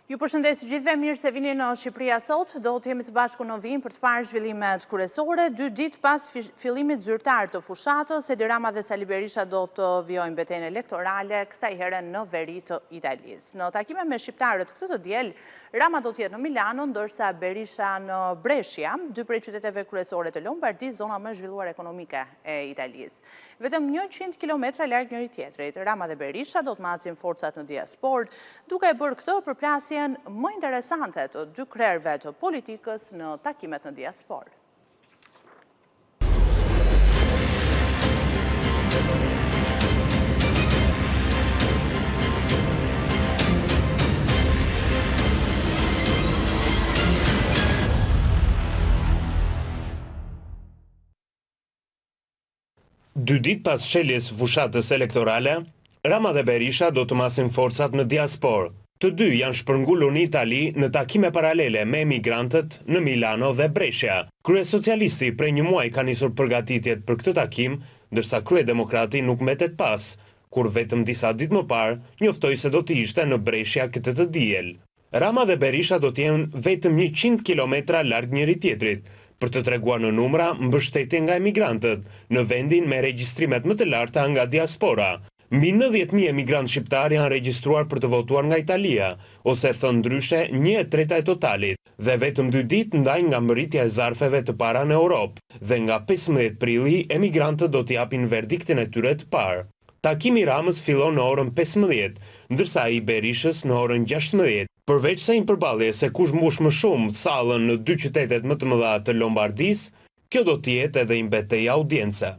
Ju përshëndes gjithëve, mirë se vini në Shqipëria sot. Do të jemi së bashku në vijim për të parë zhvillimet kryesore. 2 ditë pas fillimit zyrtar të fushatës, Edi Rama dhe Sali Berisha do të vijojnë betejën elektorale, kësaj here në veri të Italisë. Në takime me shqiptarët këtë të diel, Rama do të jetë në Milano, ndërsa Berisha në Brescia, 2 prej qyteteve kryesore të Lombardisë, zona më zhvilluar ekonomike e Italisë. Vetëm 100 kilometra larg njëri tjetrit, Rama dhe Berisha do të masin forcat në diasporë, duke e bërë këtë përplasjen më interesante të 2 krerëve të politikës në takimet në diasporë. Dy ditë pas sheljes fushatës elektorale, Rama dhe Berisha do të masin forcat në diasporë. Të dy janë shpërngulur në Itali në takime paralele me emigrantët në Milano dhe Brescia. Kryesocialisti prej një muaji ka nisur përgatitjet për këtë takim, ndërsa kryedemokrati nuk mbetet pas, kur vetëm disa ditë më parë njoftoi se do të ishte në Brescia këtë të diel. Rama dhe Berisha do të jenë vetëm 100 kilometra larg njëri tjetrit, për të treguar në numra mbështetje nga emigrantët në vendin me regjistrimet më të larta nga diaspora. Mbi 90.000 emigrantë shqiptar janë regjistruar për të votuar nga Italia, ose thënë ndryshe 1/3 e totalit, dhe vetëm 2 ditë ndajnë nga mbërritja e zarfeve të para në Europë, dhe nga 15 prilli emigrantët do të japin verdiktin e tyre të parë. Takimi Ramës fillon në orën 15, ndërsa ai Berishës në orën 16. Përveç se një përballje se kush mbush më shumë sallën në 2 qytetet më të mëdha të Lombardisë, kjo do të jetë edhe një betejë audience.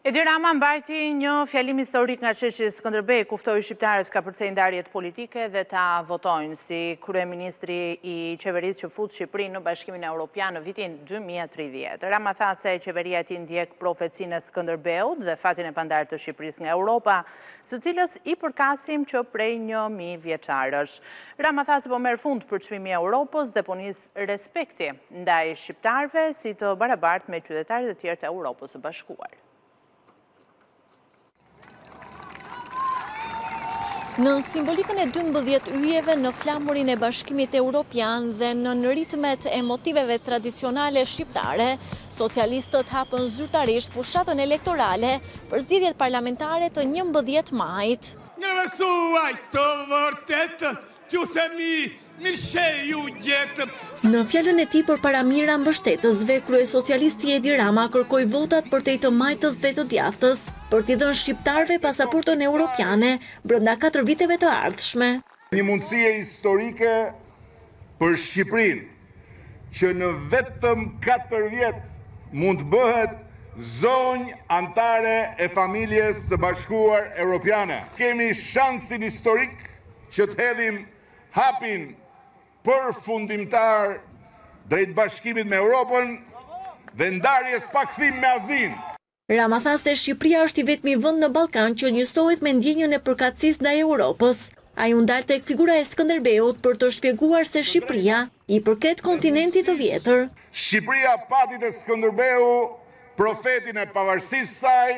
Edi Rama mbajti një fjalim historik nga sheshi Skënderbej, kuftoi shqiptarët ka përcej ndarjet politike dhe ta votojnë si kryeministri i qeverisë që fut Shqipërinë në Bashkimin Evropian në vitin 2030. Rama tha se qeveria e tij ndjek profecinë e Skënderbeut dhe fatin e pandarë të Shqipërisë nga Europa, së cilës i përkasim që prej 1000 vjeçarësh. Rama tha se po merr fund për çmimi i Europës dhe po nis respekti ndaj shqiptarëve si të barabartë me qytetarët e tjerë të Europës së Bashkuar. Në simbolikën e 12 yjeve në flamurin e Bashkimit Evropian dhe në ritmet e motiveve tradicionale shqiptare, socialistët hapën zyrtarisht fushatën elektorale për zgjedhjet parlamentare të 11 majit. Në fjalën e tij përpara mira mbështetësve, kryesocialisti Edi Rama kërkoi votat për tej të majtës dhe të djathtës për t'i dhënë shqiptarëve pasaportën europiane brenda 4 viteve të ardhshme. Një mundësie historike për Shqipërinë, që në vetëm 4 vjet mund të bëhet zonjë antare e familjes së bashkuar europiane. Kemi shansin historik që të hedhim hapin përfundimtar drejt bashkimit me Europën dhe ndarjes pa kthim me Azinë. Rama tha se Shqipëria është i vetmi vend në Ballkan që njësohet me ndjenjën e përkatësisë ndaj Europës. Ai u ndal tek figura e Skënderbeut për të shpjeguar se Shqipëria i përket kontinentit të vjetër. Shqipëria pati te Skënderbeu profetin e pavarësisë saj,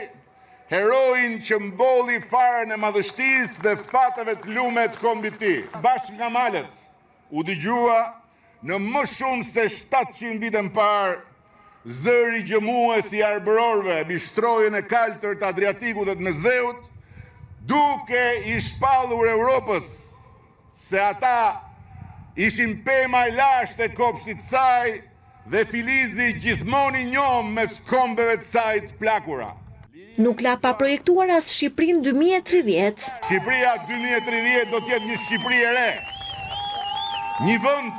heroin që mbolli farën e madhështisë dhe fateve të lume të kombit të tij. Bashkë nga malet u dëgjua në më shumë se 700 vite më parë zëri gjëmues i arbërorëve mbi shtrojën e kaltër të Adriatikut dhe të Mesdheut, duke i shpallur Europës se ata ishin pema e lashtë e kopshtit të saj dhe filizi gjithmonë i njohur mes kombeve të saj të plakura. Nuk la pa projektuar as Shqipërinë 2030. Shqipëria 2030 do të jetë një Shqipëri e re. Një vend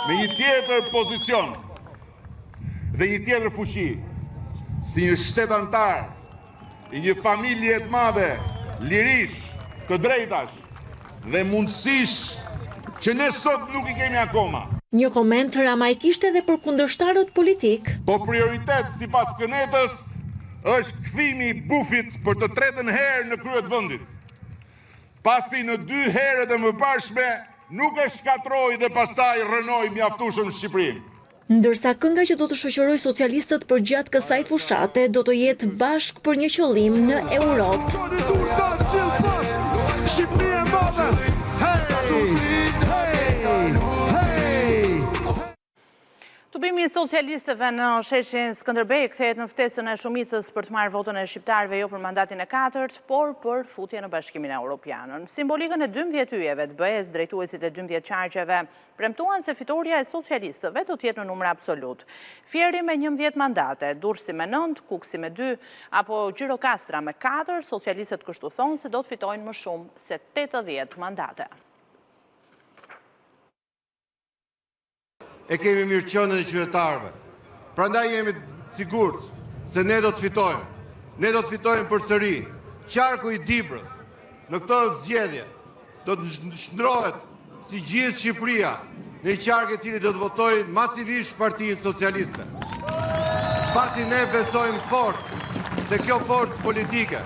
me një tjetër pozicion dhe një tjetër fuqi, si një shtet antar i një familje të madhe, lirish, të drejtash dhe mundësish që ne sot nuk i kemi akoma. Një koment Rama i kishte edhe për kundërshtarët politik. Po prioritet sipas Kënetës është kthimi i bufit për të 3-ën herë në krye të vendit. Pasi në 2 herët e mëparshme nuk e shkatroi dhe pastaj rënoi mjaftueshëm Shqipërinë. Ndërsa kënga që do të shoqëroj socialistët për gjatë kësaj fushate do të jetë bashk për një qëllim në Europë. Shqipëria e modern. Tubimi i socialistëve në sheshin Skënderbej kthehet në ftesën e shumicës për të marrë votën e shqiptarëve jo për mandatin e 4, por për futje në Bashkimin Evropian. Në simbolikën e 12 yjeve të BE-s, drejtuesit e 12 qarqeve premtuan se fitoria e socialistëve do të jetë në numër absolut. Fieri me 11 mandate, Durrësi me 9, Kuksi me 2 apo Gjirokastra me 4, socialistët kështu thonë se do të fitojnë më shumë se 80 mandate. E kemi mirëqenien e qytetarëve. Prandaj jemi sigurt se ne do të fitojmë. Ne do të fitojmë përsëri. Qarku i Dibrës në këtë zgjedhje do të shndrohet si gjithë Shqipëria në një qark i cili do të votojë masivisht Partinë Socialiste. Pasi ne besojmë fort te kjo forcë politike,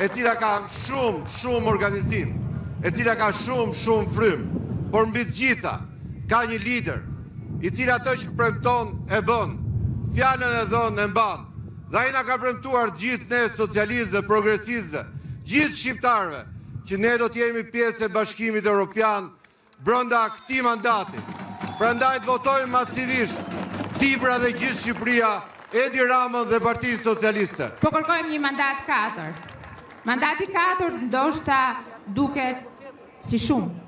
e cila ka shumë organizim, e cila ka shumë frym, por mbi të gjitha ka një lider i cili ato që premton e bën, fjalën e dhënë e mban. Dhe ai na ka premtuar gjithë ne socialistëve, progresistëve, gjithë shqiptarëve, që ne do të jemi pjesë e Bashkimit Evropian brenda këtij mandati. Prandaj të votojmë masivisht Dibra dhe gjithë Shqipëria, Edi Ramën dhe Partinë Socialiste. Po kërkojmë një mandat 4. Mandati 4 ndoshta duket si shumë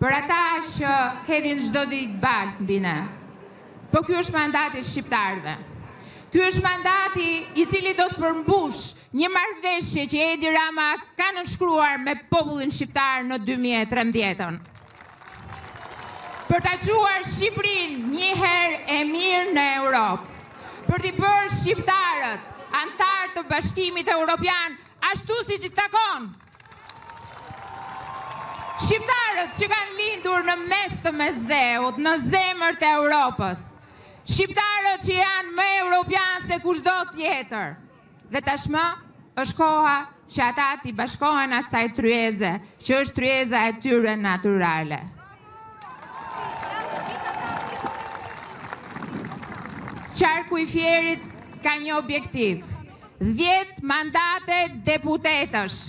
për ata që hedhin çdo ditë baltë mbi ne. Po ky është mandati i shqiptarëve. Ky është mandati i cili do të përmbush një marrëveshje që Edi Rama ka nënshkruar me popullin shqiptar në 2013. Për ta quar Shqipërinë një herë e mirë në Europë. Për t'i bërë shqiptarët antar të Bashkimit Evropian ashtu siç i takon. Shqiptarët që kanë lindur në mes të mesdheut, në zemër të Europës. Shqiptarët që janë më europian se kushdo tjetër. Dhe tashmë është koha që ata t'i bashkohen asaj tryeze, që është tryeza e tyre natyrale. Qarku i Fierit ka një objektiv: 10 mandate deputetësh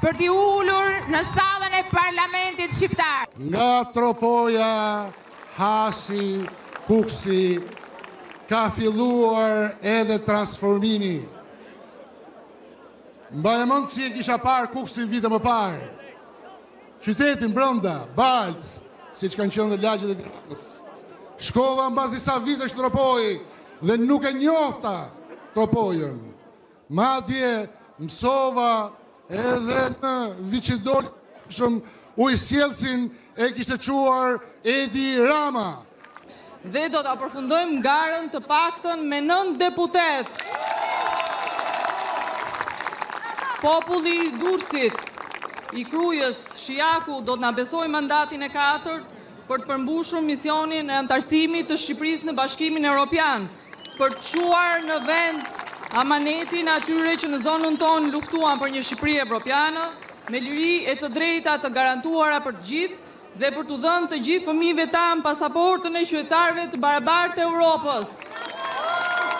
për t'i ulur në sallën e parlamentit shqiptar. Nga Tropoja, Hasi, Kuksi, ka filluar edhe transformimi. Mbaj mend si e kisha parë Kuksin vite më parë. Qytetin brenda, balt, siç kanë qenë lagjet e Tiranës. Shkova mbas disa vitesh Tropoj dhe nuk e njohta Tropojën. Madje mësova edhe në Viçidor ujësjellsin e kishte quar Edi Rama. Dhe do të përfundojmë garën të paktën me 9 deputet. Populli i Durrësit, i Krujës, Shijaku do të na besojë mandatin e 4 për të përmbushur misionin e antarësimit të Shqipërisë në Bashkimin Evropian, për të çuar në vend amanetin atyre që në zonën tonë luftuan për një Shqipëri evropiane, me liri e të drejta të garantuara për të gjithë dhe për të dhënë të gjithë fëmijëve tanë pasaportën e qytetarëve të barabartë të Europës.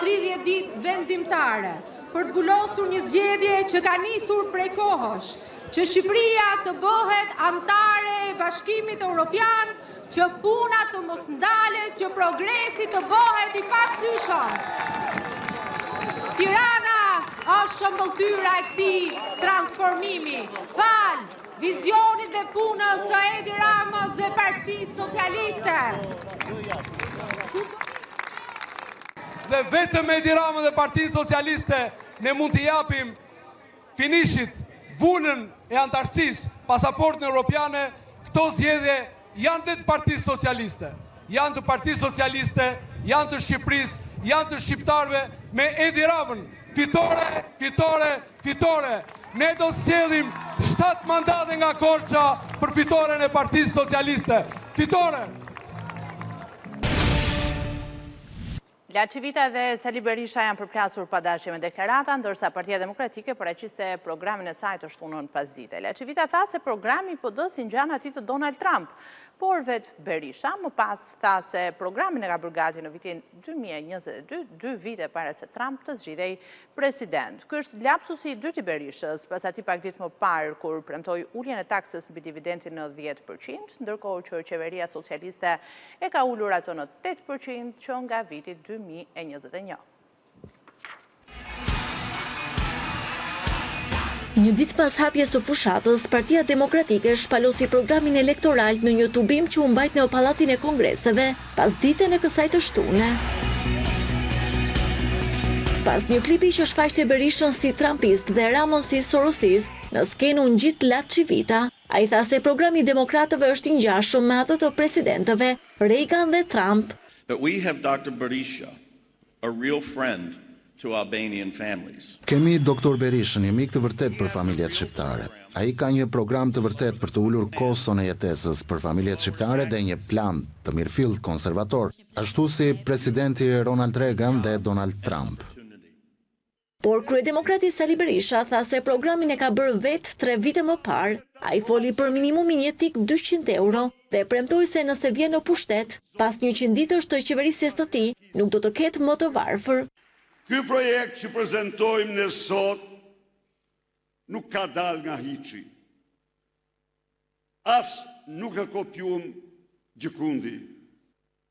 30 ditë vendimtare për të zgjulosur një zgjedhje që ka nisur prej kohësh, që Shqipëria të bëhet antare e Bashkimit Evropian, që puna të mos ndalet, që progresi të bëhet i pathyeshëm. Tirana është shëmbëltyra e këtij transformimi. Fal vizionit dhe punës së Edi Ramës dhe Partisë Socialiste. Dhe vetëm Edi Rama dhe Partinë Socialiste ne mund t'i japim finishit vunën e antarësisë, pasaportën europiane. Këto zgjedhje janë të Partisë Socialiste, janë të Partisë Socialiste, janë të Shqipërisë, janë të shqiptarëve me Edi Ramën. Fitore, fitore, fitore. Ne do sjellim 7 mandate nga Korça për fitoren e Partisë Socialiste. Fitore! Laçi Vita dhe Sali Berisha janë përplasur padashje me deklarata, ndërsa Partia Demokratike përreqiste programin e saj të shtunën pasdite. Laçi Vita tha se programi PD si ngjan atij të Donald Trump, por vetë Berisha më pas tha se programin e ka bërë gati në vitin 2022, 2 vite para se Trump të zgjidhej president. Ky është lapsusi i dytë i Berishës, pas atij pak ditë më parë kur premtoi uljen e taksës mbi dividendin në 10%, ndërkohë që qeveria socialiste e ka ulur ato në 8% që nga viti 2021. Një ditë pas hapjes së fushatës, Partia Demokratike shpalosi programin elektoral në një tubim që u mbajt në Pallatin e Kongreseve pas ditën e kësaj të shtune. Pas një klipi që shfaqte Berishën si trumpist dhe Ramon si sorosist, në skenë u ngjit Lat Çivita, ai tha se programi demokratëve është i ngjashëm me atë të presidentëve Reagan dhe Trump. But we have Dr. Berisha, a real friend to Albanian families. Kemi Dr. Berishën, një mik të vërtet për familjet shqiptare. Ai ka një program të vërtet për të ulur koston e jetesës për familjet shqiptare dhe një plan të mirëfillt konservator, ashtu si presidenti Ronald Reagan dhe Donald Trump. Por kryedemokrati Sali Berisha tha se programin e ka bërë vetë 3 vite më parë. Ai foli për minimumin jetik 200 euro dhe premtoi se nëse vjen në pushtet, pas 100 ditësh të qeverisjes së tij, nuk do të ketë më të varfër. Ky projekt që prezantojmë ne sot nuk ka dal nga hiçi. As nuk e kopjuam Gjikundi,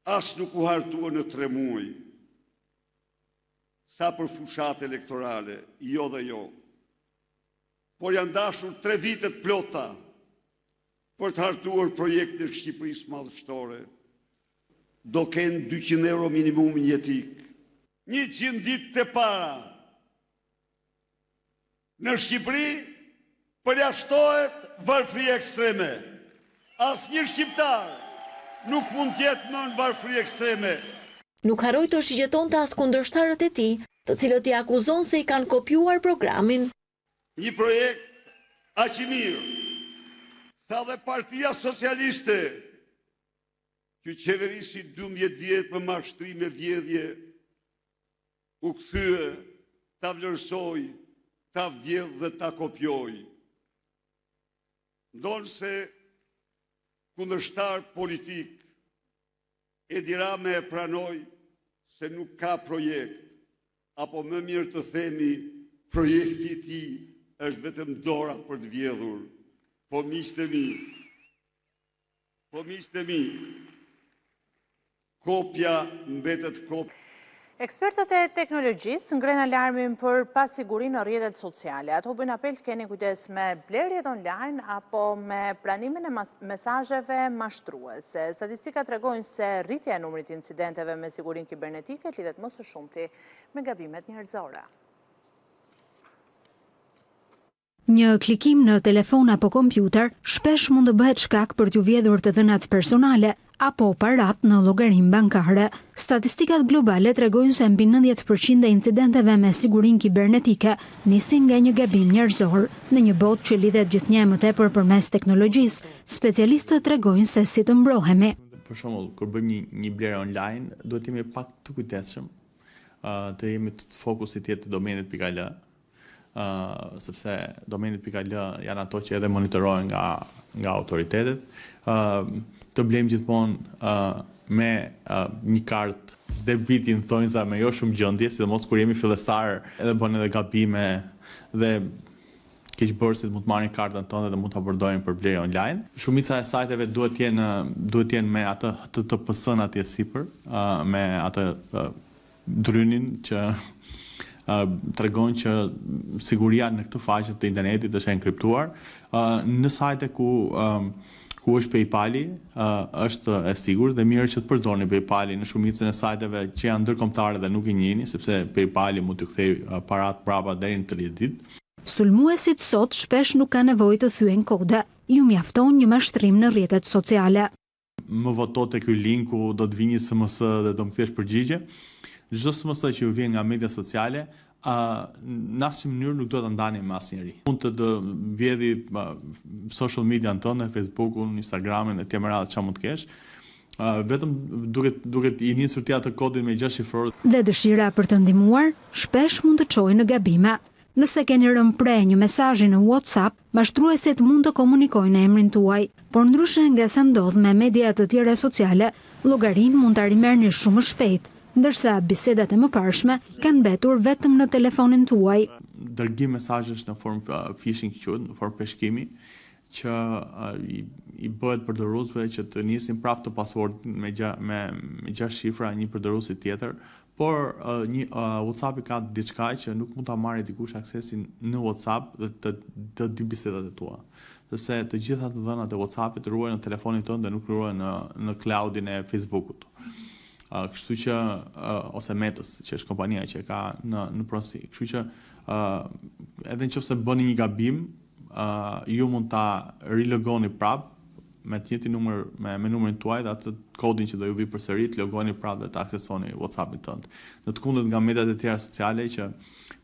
as nuk u hartua në 3 muaj. Sa për fushat elektorale, jo dhe jo. Por janë dashur 3 vitet plota për të hartuar projekte e Shqipërisë madhështore. Do kenë 200 euro minimum jetik. 100 ditë të para. Në Shqipëri përjashtohet varfëria ekstreme. Asnjë shqiptar nuk mund të jetë më në varfëri ekstreme. Nuk harroi të shigjetonte as kundërshtarët e tij, të cilët i akuzon se i kanë kopjuar programin. Një projekt aq i mirë sa dhe Partia Socialiste, që qeverisi 12 vjet me mashtrim e vjedhje, u kthye, ta vlerësoi, ta vjedh dhe ta kopjoi. Ndonë se kundërshtar politik Edi Rama e pranoi se nuk ka projekt, apo më mirë të themi, projekti i tij është vetëm dora për të vjedhur. Po miqtë e mi, kopja mbetet kopja. Ekspertët e teknologjisë ngrenë alarmin për pasigurinë në rrjetet sociale. Ato bëjnë apel të keni kujdes me blerjet online apo me pranimin e mesazheve mashtruese. Statistikat tregojnë se rritja e numrit incidenteve me sigurinë kibernetike lidhet më së shumti me gabimet njerëzore. Një klikim në telefon apo kompjuter shpesh mund të bëhet shkak për t'u vjedhur të dhënat personale apo parat në llogarin bankare. Statistikat globale tregojnë se mbi 90% e incidenteve me sigurinë kibernetike nisin nga një gabim njerëzor. Në një botë që lidhet gjithnjë më tepër përmes teknologjisë, specialistët tregojnë se si të mbrohemi. Për shembull, kur bëjmë një blerje online, duhet të jemi pak të kujdesshëm, të jemi të fokusit jetë domenit.al. Sepse domenit.al janë ato që edhe monitorohen nga autoritetet. Të blejmë gjithmonë me një kartë debiti në thonjza me jo shumë gjendje, sidomos kur jemi fillestar, edhe bën edhe gabime dhe keqbërësit mund të marrin kartën tonë dhe mund ta përdojnë për blerje online. Shumica e sajteve duhet të jenë me atë HTTPS-n atje sipër, me atë drynin që tregon që siguria në këtë faqe të internetit është enkriptuar. Në sajte ku është PayPal-i, është e sigurt dhe mirë që të përdorni PayPal-i në shumicën e sajteve që janë ndërkombëtare dhe nuk i njihni, sepse PayPal-i mund t'ju kthejë parat prapa deri në 30 ditë. Sulmuesit sot shpesh nuk kanë nevojë të thyen kode, ju mjafton një mashtrim në rrjetet sociale. Më voto te ky linku, do të vini SMS dhe do më kthesh përgjigje. Çdo SMS që ju vjen nga media sociale, në asnjë mënyrë nuk do ta ndani me asnjëri. Mund të vjedhi social media tonë, Facebookun, Instagramin e tjera çfarë mund të kesh. Vetëm duket i nisur ti atë kodin me 6 shifror. Dhe dëshira për të ndihmuar shpesh mund të çojë në gabime. Nëse keni rënë pre një mesazhi në WhatsApp, mashtruesit mund të komunikojnë në emrin tuaj, por ndryshe nga sa ndodh me media të tjera sociale, llogarinë mund ta rimerrni shumë shpejt, ndërsa bisedat e mëparshme kanë mbetur vetëm në telefonin tuaj. Dërgim mesazhesh në formë phishing quhet, në formë peshkimi, që i bëhet përdoruesve që të nisin prapë të passwordin me 6 shifra një përdorësi tjetër, por WhatsApp-i ka diçka që nuk mund ta marrë dikush aksesin në WhatsApp dhe të dy bisedat e tua. Sepse të gjitha të dhënat e WhatsApp-it ruhen në telefonin tënd dhe nuk ruhen në cloudin e Facebook-ut. Kështu që ose Metës, që është kompania që ka në pronësi. Kështu që edhe nëse bëni një gabim, ju mund ta rilogoni prapë me të njëjtin numër me numrin tuaj dhe atë kodin që do ju vi përsëri, të logoni prapë dhe të aksesoni WhatsApp-in tënd. Në të kundërt nga mediat e tjera sociale që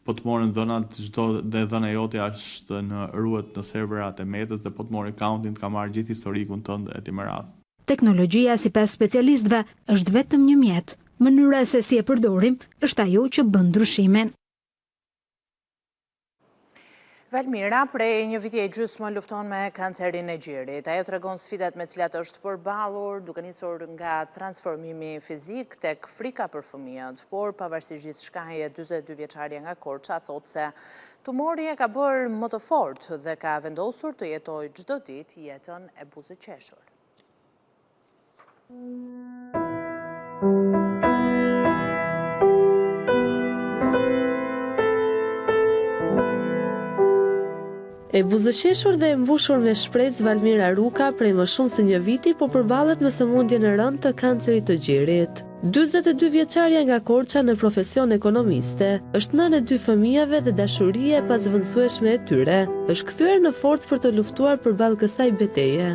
po të morën dhënat, çdo dhe dhëna jote është ruhet në serverat e Metës dhe po të morë accountin, të ka marrë gjithë historikun tënd e etj me radhë. Teknologjia sipas specialistëve është vetëm një mjet. Mënyra se si e përdorim është ajo që bën ndryshimin. Valmira, prej një viti e gjysmë lufton me kancerin e gjirit. Ajo tregon sfidat me cilat është përballur, duke nisur nga transformimi fizik tek frika për fëmijët, por pavarësisht gjithçkaje, 42 vjeçaria nga Korça thotë se tumori e ka bërë më të fortë dhe ka vendosur të jetojë çdo ditë jetën e buzëqeshur. E buzëqeshur dhe e mbushur me shpresë, Valmira Ruka prej më shumë se një viti po përballet me sëmundjen e rëndë të kancerit të gjirit. 42 vjeçaria nga Korça në profesion ekonomiste, është nënë e 2 fëmijëve dhe dashuria e pazvendësueshme e tyre, është kthyer në forcë për të luftuar përballë kësaj betejë.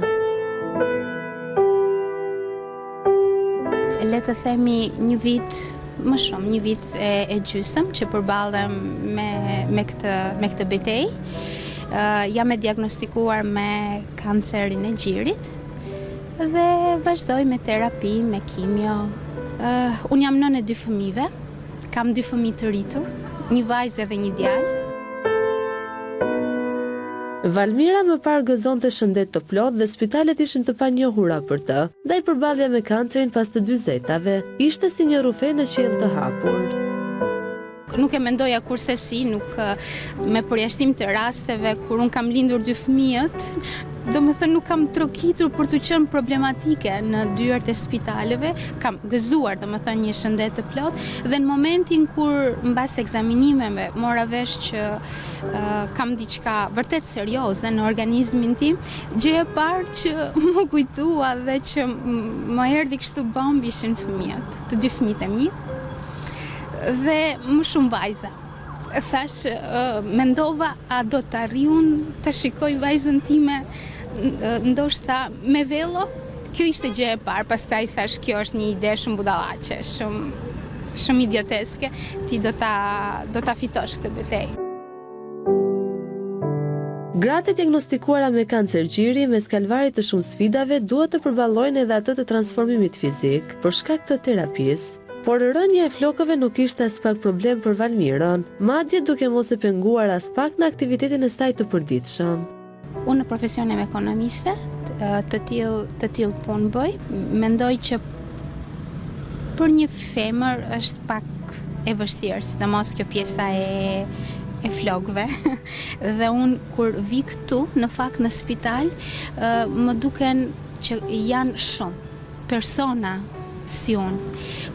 Le të themi një vit, më shumë, një vit e gjysëm që përballem me këtë betejë. Jam e diagnostikuar me kancerin e gjirit dhe vazhdoj me terapi, me kimio. Unë jam nënë e 2 fëmijëve, kam 2 fëmijë të rritur, një vajzë dhe një djalë. Valmira më parë gëzonte shëndet të plot dhe spitalet ishin të panjohura për të, ndaj përballja me kancerin pas të 40-tave ishte si një rufe në qiell të hapur. Nuk e mendoja kurse si, nuk me përjashtim të rasteve kur unë kam lindur 2 fëmijët, do më thënë nuk kam trokitur për të qenë problematike në dyert e spitaleve, kam gëzuar do më thënë një shëndet të plot dhe në momentin kur mbas ekzaminimeve mora vesh që kam diçka vërtet serioze në organizmin tim, gjëja e parë që më kujtua dhe që më erdhi kështu bomb ishin fëmijët, të 2 fëmijët e mi. Dhe më shumë vajza. Thash, mendova, a do të arriun të shikoj vajzën time, ndoshta me velo? Kjo ishte gjë e parë, pastaj thash, kjo është një ide shumë budallaqe, shumë idioteske, ti do ta fitosh këtë betejë. Gratë diagnostikuara me kancer gjiri mes kalvarit të shumë sfidave duhet të përballojnë edhe atë të transformimit fizik për shkak të terapisë. Por rënja e flokëve nuk ishte as pak problem për Valmirën, madje duke mos e penguar as pak në aktivitetin e saj të përditshëm. Unë në profesion jam ekonomiste, të tillë punë bëj, mendoj që për një femër është pak e vështirë, sidomos kjo pjesa e flokëve. Dhe unë kur vi këtu, në fakt në spital, më duken që janë shumë persona si unë.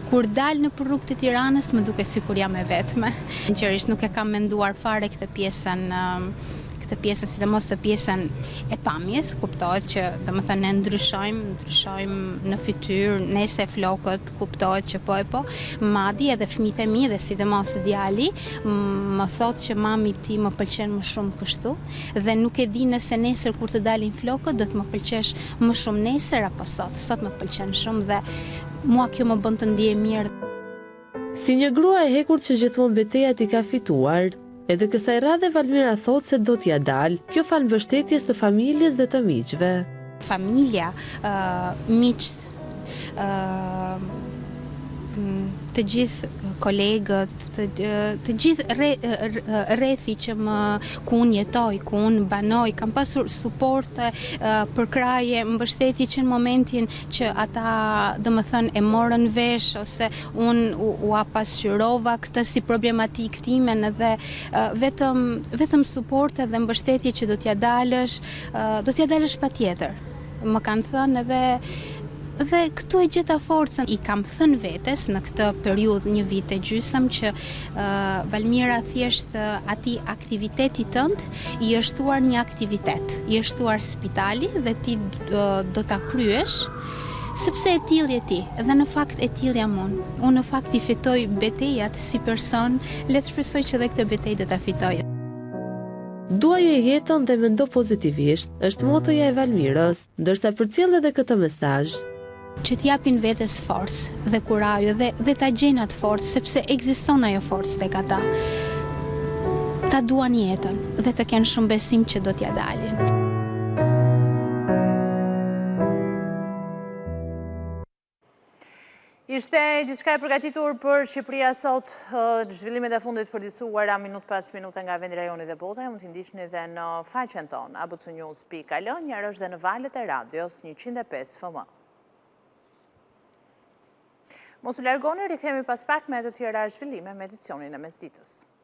Kur dal në rrugët e Tiranës më duket sikur jam e vetme. Sinqerisht nuk e kam menduar fare këtë pjesën, sidomos të pjesën e pamjes, kuptohet që domethënë ne ndryshojmë në fytyrë, nëse flokët kuptohet që po e po, madje edhe fëmijët e mi dhe sidomos djali më thotë që mami ti më pëlqen më shumë kështu dhe nuk e di nëse nesër kur të dalin flokët do të më pëlqesh më shumë nesër apo sot më pëlqen shumë dhe mua kjo më bën të ndihem mirë. Si një grua e hekur që gjithmonë betejat i ka fituar, edhe kësaj radhe Valmira thotë se do t'ja dalë, kjo fal mbështetjes të familjes dhe të miqve. Familja, miqt, të gjithë kolegët, të gjithë rrethi që ku unë jetoj, ku unë banoj, kam pasur suporte për kraje, mbështetje që në momentin që ata domethënë e morën vesh ose unë u apasqyrova këtë si problematik timen edhe vetëm suporte dhe mbështetje që do t'ja dalësh patjetër. Më kanë thënë dhe këtu e gjeta forcën. I kam thënë vetes në këtë periudhë 1 vit e gjysmë që Valmira thjesht atij aktiviteti tënd i është thuar një aktivitet, i është thuar spitali dhe ti do ta kryesh sepse e tillë je ti, dhe në fakt e tillë jam unë. Unë në fakt i fitoj betejat si person, le të shpresoj që dhe këtë betejë do ta fitoj. Duaje jetën dhe mendo pozitivisht, është motoja e Valmirës, ndërsa përcjell edhe këtë mesazh. Që t'japin vetes forcë dhe kurajo dhe ta gjejnë atë forcë, sepse ekziston ajo forcë tek ata. Ta duan jetën dhe të kenë shumë besim që do t'ja dalin. Ishte gjithçka e përgatitur për Shqipëria sot, zhvillimet e fundit përditësuara minut pas minute nga vendi, rajoni dhe bota, mund t'i ndiqni dhe në faqen tonë abcnews.al, njërë është dhe në valët e radios 105 FM. Mos u largoni, rikthehemi pas pak me të tjera zhvillime me edicionin e mesditës.